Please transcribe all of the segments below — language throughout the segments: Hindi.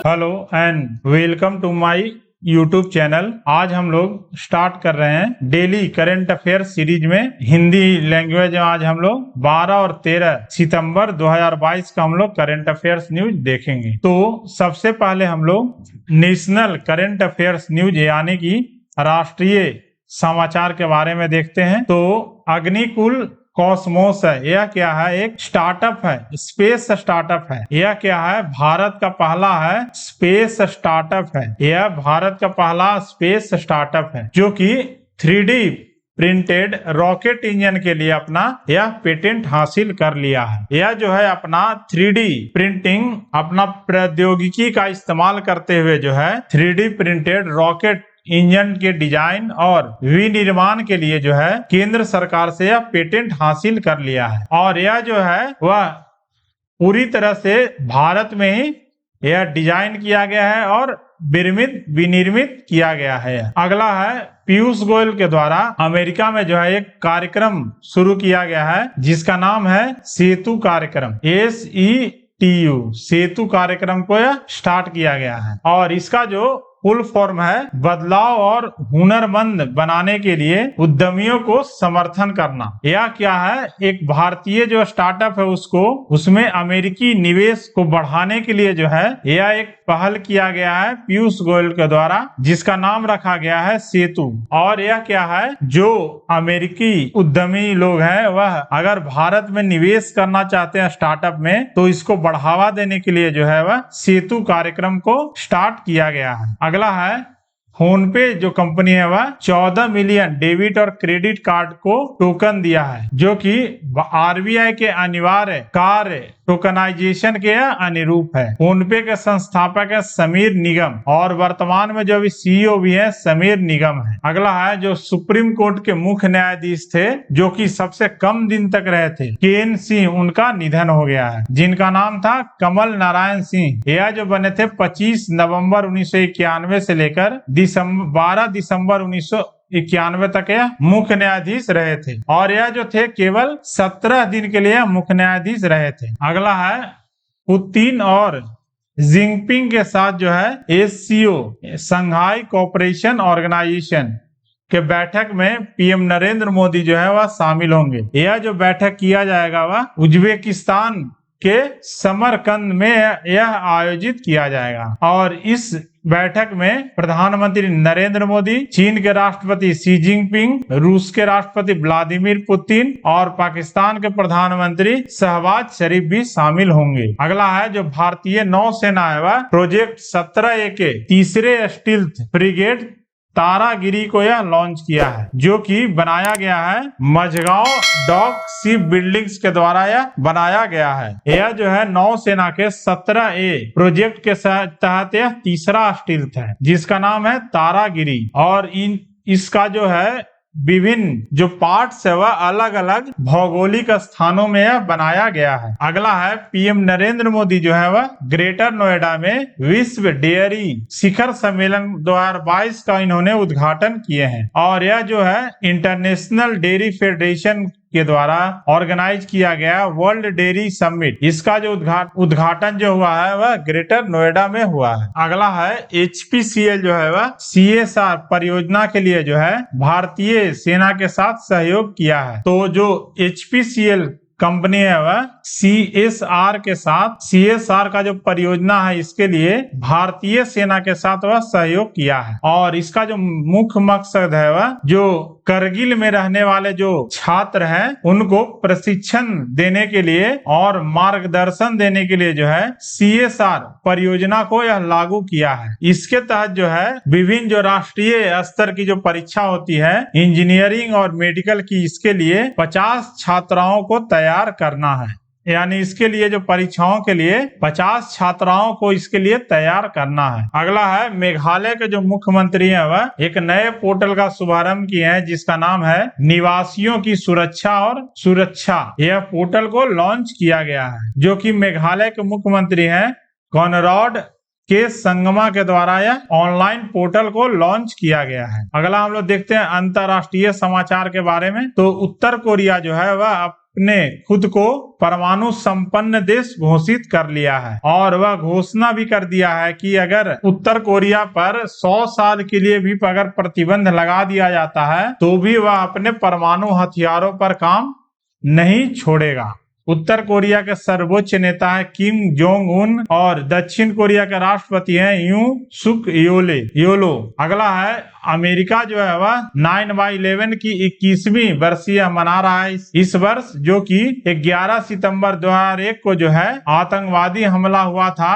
Hello and welcome to my YouTube channel. आज हम लोग स्टार्ट कर रहे हैं डेली करंट अफेयर सीरीज में हिंदी लैंग्वेज। आज हम लोग 12 और 13 सितंबर 2022 का हम लोग करंट अफेयर्स न्यूज देखेंगे। तो सबसे पहले हम लोग नेशनल करंट अफेयर्स न्यूज यानी कि राष्ट्रीय समाचार के बारे में देखते हैं। तो अग्निकुल कॉस्मोस है, यह क्या है? एक स्टार्टअप है, स्पेस स्टार्टअप है। यह क्या है? भारत का पहला है स्पेस स्टार्टअप है। यह भारत का पहला स्पेस स्टार्टअप है जो कि 3D प्रिंटेड रॉकेट इंजन के लिए अपना यह पेटेंट हासिल कर लिया है। यह जो है अपना 3D प्रिंटिंग, अपना प्रौद्योगिकी का इस्तेमाल करते हुए जो है 3D प्रिंटेड रॉकेट इंजन के डिजाइन और विनिर्माण के लिए जो है केंद्र सरकार से यह पेटेंट हासिल कर लिया है। और यह जो है वह पूरी तरह से भारत में ही यह डिजाइन किया गया है और विनिर्मित किया गया है। अगला है पीयूष गोयल के द्वारा अमेरिका में जो है एक कार्यक्रम शुरू किया गया है जिसका नाम है सेतु कार्यक्रम, SETU, सेतु कार्यक्रम को यह स्टार्ट किया गया है। और इसका जो फुल फॉर्म है बदलाव और हुनरमंद बनाने के लिए उद्यमियों को समर्थन करना। यह क्या है? एक भारतीय जो स्टार्टअप है उसमें अमेरिकी निवेश को बढ़ाने के लिए जो है यह एक पहल किया गया है पीयूष गोयल के द्वारा जिसका नाम रखा गया है सेतु। और यह क्या है? जो अमेरिकी उद्यमी लोग हैं वह अगर भारत में निवेश करना चाहते हैं स्टार्टअप में तो इसको बढ़ावा देने के लिए जो है वह सेतु कार्यक्रम को स्टार्ट किया गया है। अगला है फोन पे जो कंपनी है वह 14 मिलियन डेबिट और क्रेडिट कार्ड को टोकन दिया है जो कि RBI के अनिवार्य कार्य टोकनाइजेशन के अनुरूप है। फोन पे के संस्थापक है समीर निगम और वर्तमान में जो अभी CEO भी है समीर निगम है। अगला है जो सुप्रीम कोर्ट के मुख्य न्यायाधीश थे जो कि सबसे कम दिन तक रहे थे, KN सिंह, उनका निधन हो गया है जिनका नाम था कमल नारायण सिंह। यह जो बने थे 25 नवंबर 1991 से लेकर 12 दिसंबर 1991 तक यह मुख्य न्यायाधीश रहे थे और यह जो थे केवल 17 दिन के लिए मुख्य न्यायाधीश रहे थे। अगला है पुतिन और जिनपिंग के साथ जो है SCO, शंघाई कोऑपरेशन ऑर्गेनाइजेशन के बैठक में PM नरेंद्र मोदी जो है वह शामिल होंगे। यह जो बैठक किया जाएगा वह उज्बेकिस्तान के समरकंद में यह आयोजित किया जाएगा। और इस बैठक में प्रधानमंत्री नरेंद्र मोदी, चीन के राष्ट्रपति शी जिनपिंग, रूस के राष्ट्रपति व्लादिमीर पुतिन और पाकिस्तान के प्रधानमंत्री शहबाज शरीफ भी शामिल होंगे। अगला है जो भारतीय नौसेना है वह प्रोजेक्ट 17A के तीसरे स्टील्थ फ्रिगेट तारागिरी को यह लॉन्च किया है जो कि बनाया गया है मझगांव डॉक शिप बिल्डिंग्स के द्वारा यह बनाया गया है। यह जो है नौसेना के 17A प्रोजेक्ट के तहत यह तीसरा स्टील्थ है जिसका नाम है तारागिरी और इसका जो है विभिन्न जो पार्ट्स है वह अलग अलग भौगोलिक स्थानों में यह बनाया गया है। अगला है PM नरेंद्र मोदी जो है वह ग्रेटर नोएडा में विश्व डेयरी शिखर सम्मेलन 2022 का इन्होंने उद्घाटन किए हैं और यह जो है इंटरनेशनल डेयरी फेडरेशन के द्वारा ऑर्गेनाइज किया गया वर्ल्ड डेयरी समिट, इसका जो उद्घाटन जो हुआ है वह ग्रेटर नोएडा में हुआ है। अगला है HPCL जो है वह CSR परियोजना के लिए जो है भारतीय सेना के साथ सहयोग किया है। तो जो HPCL कंपनी है वह CSR के साथ, CSR का जो परियोजना है इसके लिए भारतीय सेना के साथ वह सहयोग किया है और इसका जो मुख्य मकसद है वह जो करगिल में रहने वाले जो छात्र हैं उनको प्रशिक्षण देने के लिए और मार्गदर्शन देने के लिए जो है CSR परियोजना को यह लागू किया है। इसके तहत जो है विभिन्न जो राष्ट्रीय स्तर की जो परीक्षा होती है इंजीनियरिंग और मेडिकल की, इसके लिए 50 छात्राओं को तैयार करना है। यानी इसके लिए जो परीक्षाओं के लिए 50 छात्राओं को इसके लिए तैयार करना है। अगला है मेघालय के जो मुख्यमंत्री हैं वह एक नए पोर्टल का शुभारंभ किए हैं जिसका नाम है निवासियों की सुरक्षा और सुरक्षा। यह पोर्टल को लॉन्च किया गया है जो कि मेघालय के मुख्यमंत्री हैं कॉनरैड के संगमा के द्वारा यह ऑनलाइन पोर्टल को लॉन्च किया गया है। अगला हम लोग देखते हैं अंतर्राष्ट्रीय समाचार के बारे में। तो उत्तर कोरिया जो है वह अपने खुद को परमाणु संपन्न देश घोषित कर लिया है और वह घोषणा भी कर दिया है कि अगर उत्तर कोरिया पर 100 साल के लिए भी अगर प्रतिबंध लगा दिया जाता है तो भी वह अपने परमाणु हथियारों पर काम नहीं छोड़ेगा। उत्तर कोरिया के सर्वोच्च नेता है किम जोंग उन और दक्षिण कोरिया के राष्ट्रपति हैं यूं सुक योलो। अगला है अमेरिका जो है वह 9/11 की 21वीं वर्षीय मना रहा है इस वर्ष, जो कि 11 सितंबर 2001 को जो है आतंकवादी हमला हुआ था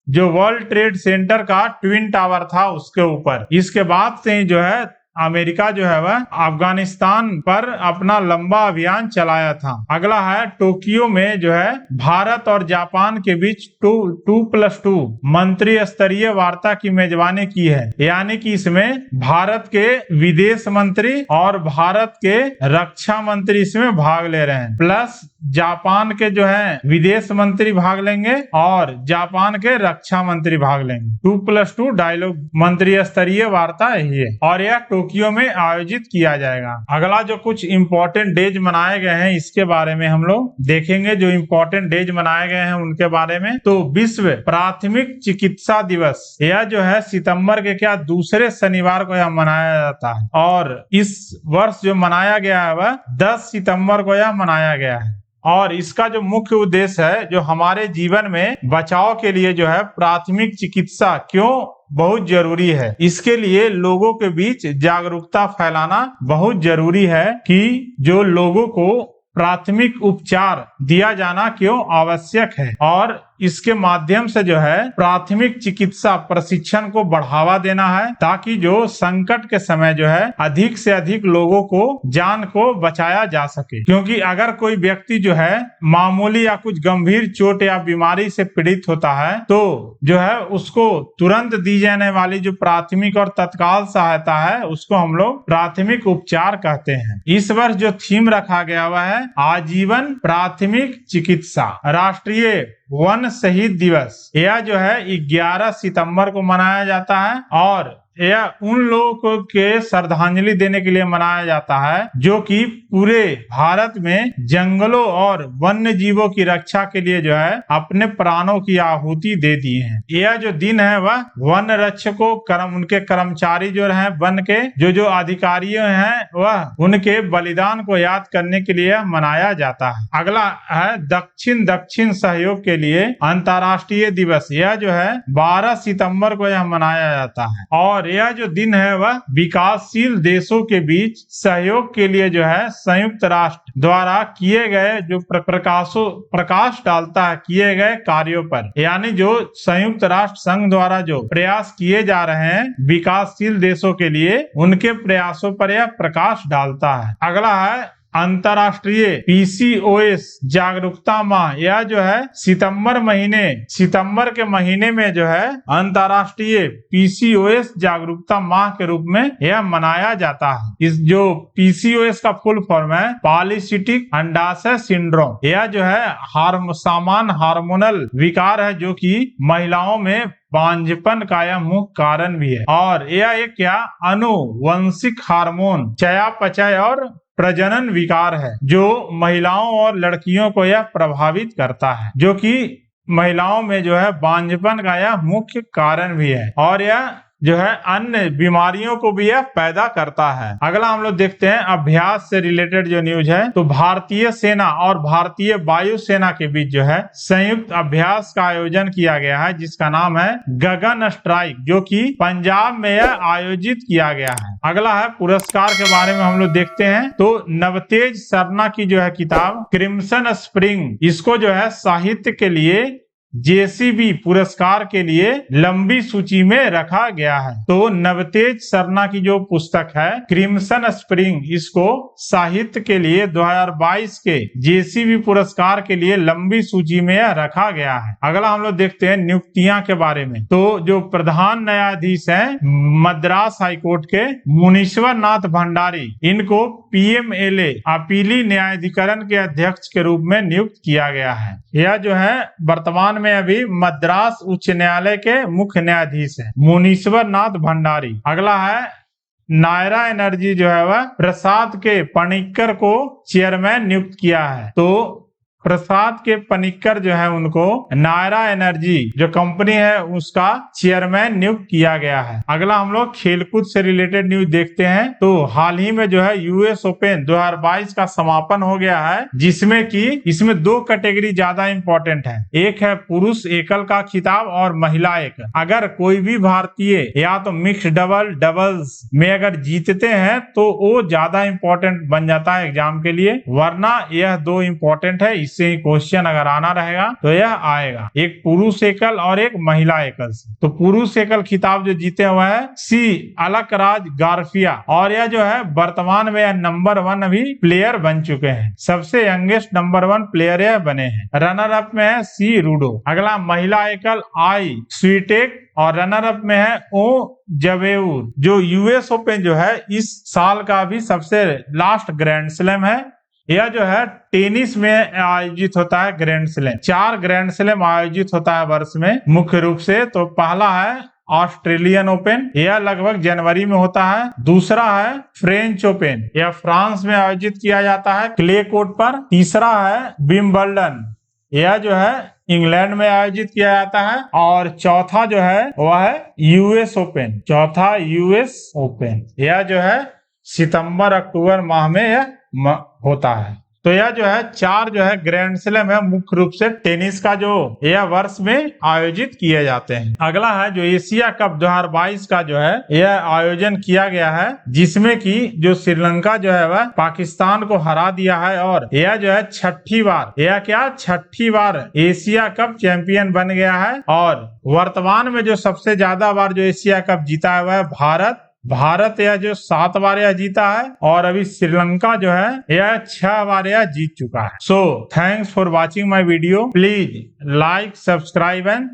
जो वर्ल्ड ट्रेड सेंटर का ट्विन टावर था उसके ऊपर। इसके बाद से ही जो है अमेरिका जो है वह अफगानिस्तान पर अपना लंबा अभियान चलाया था। अगला है टोक्यो में जो है भारत और जापान के बीच 2+2 मंत्री स्तरीय वार्ता की मेजबानी की है, यानी कि इसमें भारत के विदेश मंत्री और भारत के रक्षा मंत्री इसमें भाग ले रहे हैं, प्लस जापान के जो है विदेश मंत्री भाग लेंगे और जापान के रक्षा मंत्री भाग लेंगे। 2+2 डायलॉग मंत्री स्तरीय वार्ता यही है और यह टोक्यो में आयोजित किया जाएगा। अगला जो कुछ इम्पोर्टेंट डेज मनाए गए हैं इसके बारे में हम लोग देखेंगे, जो इम्पोर्टेंट डेज मनाए गए हैं उनके बारे में। तो विश्व प्राथमिक चिकित्सा दिवस, यह जो है सितंबर के दूसरे शनिवार को यह मनाया जाता है और इस वर्ष जो मनाया गया है वह 10 सितंबर को यह मनाया गया है और इसका जो मुख्य उद्देश्य है जो हमारे जीवन में बचाव के लिए जो है प्राथमिक चिकित्सा क्यों बहुत जरूरी है, इसके लिए लोगों के बीच जागरूकता फैलाना बहुत जरूरी है कि जो लोगों को प्राथमिक उपचार दिया जाना क्यों आवश्यक है और इसके माध्यम से जो है प्राथमिक चिकित्सा प्रशिक्षण को बढ़ावा देना है ताकि जो संकट के समय जो है अधिक से अधिक लोगों को जान को बचाया जा सके। क्योंकि अगर कोई व्यक्ति जो है मामूली या कुछ गंभीर चोट या बीमारी से पीड़ित होता है तो जो है उसको तुरंत दी जाने वाली जो प्राथमिक और तत्काल सहायता है उसको हम लोग प्राथमिक उपचार कहते हैं। इस वर्ष जो थीम रखा गया हुआ है आजीवन प्राथमिक चिकित्सा। राष्ट्रीय वन शहीद दिवस, यह जो है 11 सितंबर को मनाया जाता है और यह उन लोगों के श्रद्धांजलि देने के लिए मनाया जाता है जो कि पूरे भारत में जंगलों और वन्य जीवों की रक्षा के लिए जो है अपने प्राणों की आहुति दे दी है। यह जो दिन है वह वन रक्षकों उनके कर्मचारी जो हैं वन के जो अधिकारी हैं वह उनके बलिदान को याद करने के लिए मनाया जाता है। अगला है दक्षिण सहयोग के लिए अंतर्राष्ट्रीय दिवस, यह जो है 12 सितंबर को यह मनाया जाता है और यह जो दिन है वह विकासशील देशों के बीच सहयोग के लिए जो है संयुक्त राष्ट्र द्वारा किए गए जो प्रकाश डालता है किए गए कार्यों पर, यानी जो संयुक्त राष्ट्र संघ द्वारा जो प्रयास किए जा रहे हैं विकासशील देशों के लिए उनके प्रयासों पर यह प्रकाश डालता है। अगला है अंतर्राष्ट्रीय PCOS जागरूकता माह, यह जो है सितंबर के महीने में जो है अंतर्राष्ट्रीय PCOS जागरूकता माह के रूप में यह मनाया जाता है। इस जो PCOS का फुल फॉर्म है पॉलीसिस्टिक अंडाशय सिंड्रोम, यह जो है सामान्य हार्मोनल विकार है जो कि महिलाओं में बांझपन का यह मुख्य कारण भी है और यह एक अनुवंशिक हार्मोन चयापचय और प्रजनन विकार है जो महिलाओं और लड़कियों को यह प्रभावित करता है, जो कि महिलाओं में जो है बांझपन का यह मुख्य कारण भी है और यह जो है अन्य बीमारियों को भी यह पैदा करता है। अगला हम लोग देखते हैं अभ्यास से रिलेटेड जो न्यूज है, तो भारतीय सेना और भारतीय वायुसेना के बीच जो है संयुक्त अभ्यास का आयोजन किया गया है जिसका नाम है गगन स्ट्राइक, जो कि पंजाब में यह आयोजित किया गया है। अगला है पुरस्कार के बारे में हम लोग देखते हैं, तो नवतेज सरना की जो है किताब क्रिम्सन स्प्रिंग, इसको जो है साहित्य के लिए JCB पुरस्कार के लिए लंबी सूची में रखा गया है। तो नवतेज सरना की जो पुस्तक है क्रिम्सन स्प्रिंग, इसको साहित्य के लिए 2022 के JCB पुरस्कार के लिए लंबी सूची में रखा गया है। अगला हम लोग देखते हैं नियुक्तियां के बारे में, तो जो प्रधान न्यायाधीश हैं मद्रास हाईकोर्ट के मुनीश्वर नाथ भंडारी, इनको PMLA अपीली न्यायाधिकरण के अध्यक्ष के रूप में नियुक्त किया गया है। यह जो है वर्तमान में अभी मद्रास उच्च न्यायालय के मुख्य न्यायाधीश हैं मुनीश्वर नाथ भंडारी। अगला है नायरा एनर्जी जो है वह प्रसाद के पनिक्कर को चेयरमैन नियुक्त किया है। तो प्रसाद के पनिक्कर जो है उनको नायरा एनर्जी जो कंपनी है उसका चेयरमैन नियुक्त किया गया है। अगला हम लोग खेलकूद से रिलेटेड न्यूज देखते हैं। तो हाल ही में जो है यूएस ओपन 2022 का समापन हो गया है, जिसमें कि इसमें 2 कैटेगरी ज्यादा इंपॉर्टेंट है। एक है पुरुष एकल का खिताब और महिला एकल। अगर कोई भी भारतीय या तो मिक्स डबल्स में अगर जीतते हैं तो वो ज्यादा इंपॉर्टेंट बन जाता है एग्जाम के लिए, वरना यह 2 इंपॉर्टेंट है। से क्वेश्चन अगर आना रहेगा तो यह आएगा, एक पुरुष एकल और एक महिला एकल से। तो पुरुष एकल खिताब जो जीते हुए है सी अलकराज गारफिया, और यह जो है वर्तमान में नंबर 1 अभी प्लेयर बन चुके हैं, सबसे यंगेस्ट नंबर 1 प्लेयर यह बने हैं। रनर अप में है सी रूडो। अगला महिला एकल आई स्वीटेक, और रनर अप में है ओ जवेउर। जो यूएस ओपन जो है इस साल का भी सबसे लास्ट ग्रैंड स्लैम है। यह जो है टेनिस में आयोजित होता है ग्रैंड स्लैम। 4 ग्रैंड स्लैम आयोजित होता है वर्ष में मुख्य रूप से। तो पहला है ऑस्ट्रेलियन ओपन, यह लगभग जनवरी में होता है। दूसरा है फ्रेंच ओपन, यह फ्रांस में आयोजित किया जाता है क्ले कोर्ट पर। तीसरा है विंबलडन, यह जो है इंग्लैंड में आयोजित किया जाता है। और चौथा जो है वह है यूएस ओपन। चौथा यूएस ओपन, यह जो है सितंबर अक्टूबर माह में यह होता है। तो यह जो है 4 जो है ग्रैंड स्लैम है मुख्य रूप से टेनिस का, जो यह वर्ष में आयोजित किए जाते हैं। अगला है जो एशिया कप 2022 का जो है यह आयोजन किया गया है, जिसमें कि जो श्रीलंका जो है वह पाकिस्तान को हरा दिया है। और यह जो है छठी बार एशिया कप चैंपियन बन गया है। और वर्तमान में जो सबसे ज्यादा बार जो एशिया कप जीता है वह भारत यह जो 7 बार यह जीता है, और अभी श्रीलंका जो है यह 6 बार यह जीत चुका है। So thanks for watching my video. Please like, subscribe and